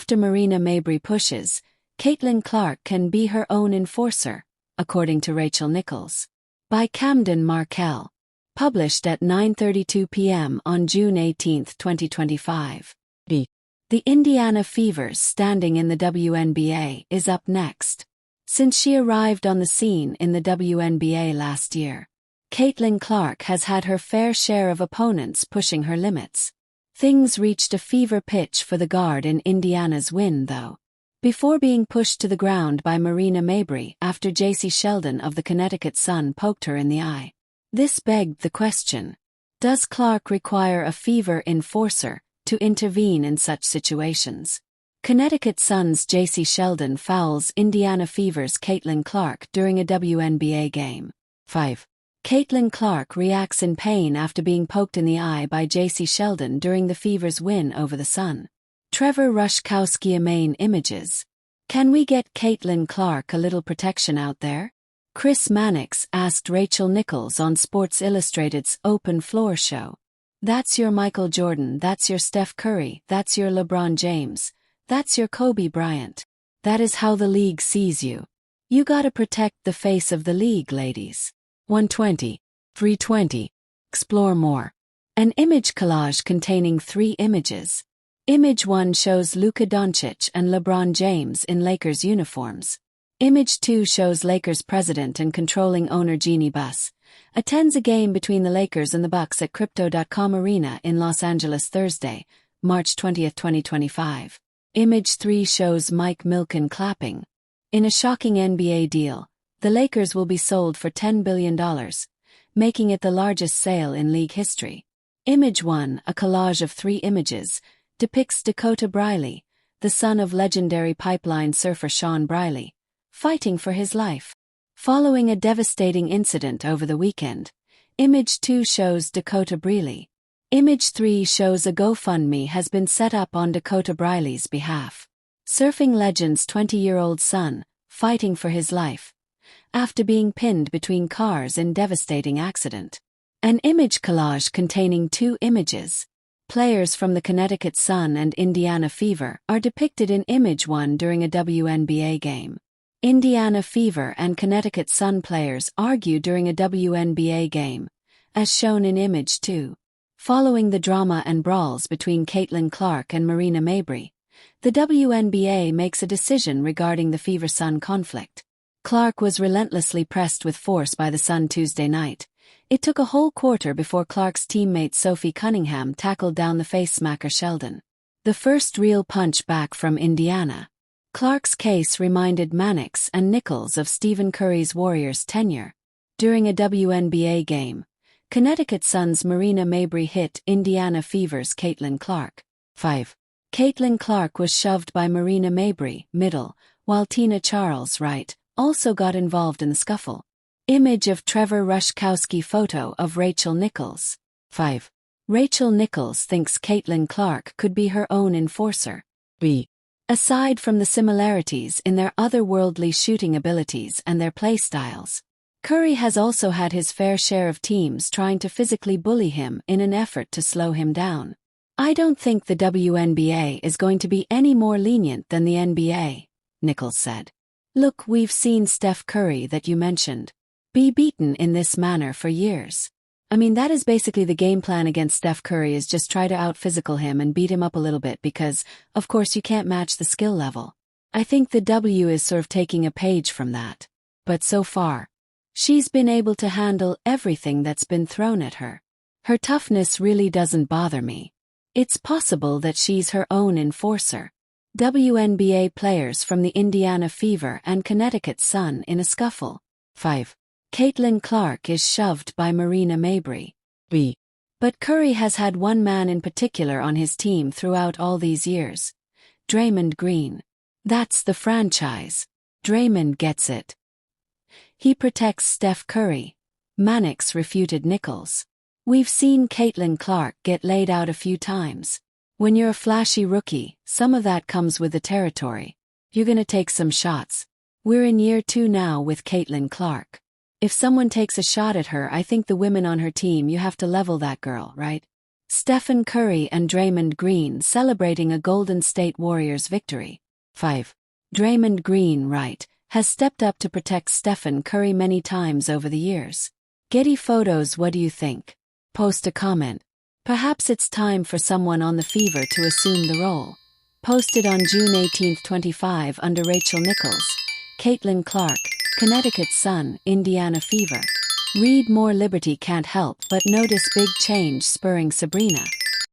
After Marina Mabrey pushes, Caitlin Clark can be her own enforcer, according to Rachel Nichols. By Camden Markell. Published at 9:32 p.m. on June 18, 2025. The Indiana Fever's standing in the WNBA is up next. Since she arrived on the scene in the WNBA last year, Caitlin Clark has had her fair share of opponents pushing her limits. Things reached a fever pitch for the guard in Indiana's win, though, before being pushed to the ground by Marina Mabrey after J.C. Sheldon of the Connecticut Sun poked her in the eye. This begged the question: does Clark require a Fever enforcer to intervene in such situations? Connecticut Sun's J.C. Sheldon fouls Indiana Fever's Caitlin Clark during a WNBA game. 5. Caitlin Clark reacts in pain after being poked in the eye by J.C. Sheldon during the Fever's win over the Sun. Trevor Rushkowski. Main images. Can we get Caitlin Clark a little protection out there? Chris Mannix asked Rachel Nichols on Sports Illustrated's Open Floor show. That's your Michael Jordan, that's your Steph Curry, that's your LeBron James, that's your Kobe Bryant. That is how the league sees you. You gotta protect the face of the league, ladies. 120. 320. Explore more. An image collage containing 3 images. Image 1 shows Luka Doncic and LeBron James in Lakers uniforms. Image 2 shows Lakers president and controlling owner Jeannie Buss attends a game between the Lakers and the Bucks at Crypto.com Arena in Los Angeles Thursday, March 20, 2025. Image 3 shows Mike Milken clapping. In a shocking NBA deal, the Lakers will be sold for $10 billion, making it the largest sale in league history. Image 1, a collage of 3 images, depicts Dakota Briley, the son of legendary pipeline surfer Sean Briley, fighting for his life. Following a devastating incident over the weekend, Image 2 shows Dakota Briley. Image 3 shows a GoFundMe has been set up on Dakota Briley's behalf. Surfing legend's 20-year-old son, fighting for his life, after being pinned between cars in devastating accident. An image collage containing 2 images. Players from the Connecticut Sun and Indiana Fever are depicted in Image 1 during a WNBA game. Indiana Fever and Connecticut Sun players argue during a WNBA game, as shown in Image 2. Following the drama and brawls between Caitlin Clark and Marina Mabrey, the WNBA makes a decision regarding the Fever-Sun conflict. Clark was relentlessly pressed with force by the Sun Tuesday night. It took a whole quarter before Clark's teammate Sophie Cunningham tackled down the face smacker Sheldon. The first real punch back from Indiana. Clark's case reminded Mannix and Nichols of Stephen Curry's Warriors' tenure. During a WNBA game, Connecticut Sun's Marina Mabrey hit Indiana Fever's Caitlin Clark. 5. Caitlin Clark was shoved by Marina Mabrey, middle, while Tina Charles, right, also got involved in the scuffle. Image of Trevor Rushkowski. Photo of Rachel Nichols. 5. Rachel Nichols thinks Caitlin Clark could be her own enforcer. Aside from the similarities in their otherworldly shooting abilities and their play styles, Curry has also had his fair share of teams trying to physically bully him in an effort to slow him down. I don't think the WNBA is going to be any more lenient than the NBA, Nichols said. Look, we've seen Steph Curry that you mentioned be beaten in this manner for years. I mean, that is basically the game plan against Steph Curry, is just try to out-physical him and beat him up a little bit because, of course, you can't match the skill level. I think the W is sort of taking a page from that. But so far, she's been able to handle everything that's been thrown at her. Her toughness really doesn't bother me. It's possible that she's her own enforcer. WNBA players from the Indiana Fever and Connecticut Sun in a scuffle. 5. Caitlin Clark is shoved by Marina Mabrey. But Curry has had one man in particular on his team throughout all these years. Draymond Green. That's the franchise. Draymond gets it. He protects Steph Curry. Mannix refuted Nichols. We've seen Caitlin Clark get laid out a few times. When you're a flashy rookie, some of that comes with the territory. You're gonna take some shots. We're in year 2 now with Caitlin Clark. If someone takes a shot at her, I think the women on her team, you have to level that girl, right? Stephen Curry and Draymond Green celebrating a Golden State Warriors victory. 5. Draymond Green, right, has stepped up to protect Stephen Curry many times over the years. Getty Photos, what do you think? Post a comment. Perhaps it's time for someone on the Fever to assume the role. Posted on June 18, 25 under Rachel Nichols. Caitlin Clark, Connecticut Sun, Indiana Fever. Read more. Liberty can't help but notice big change spurring Sabrina.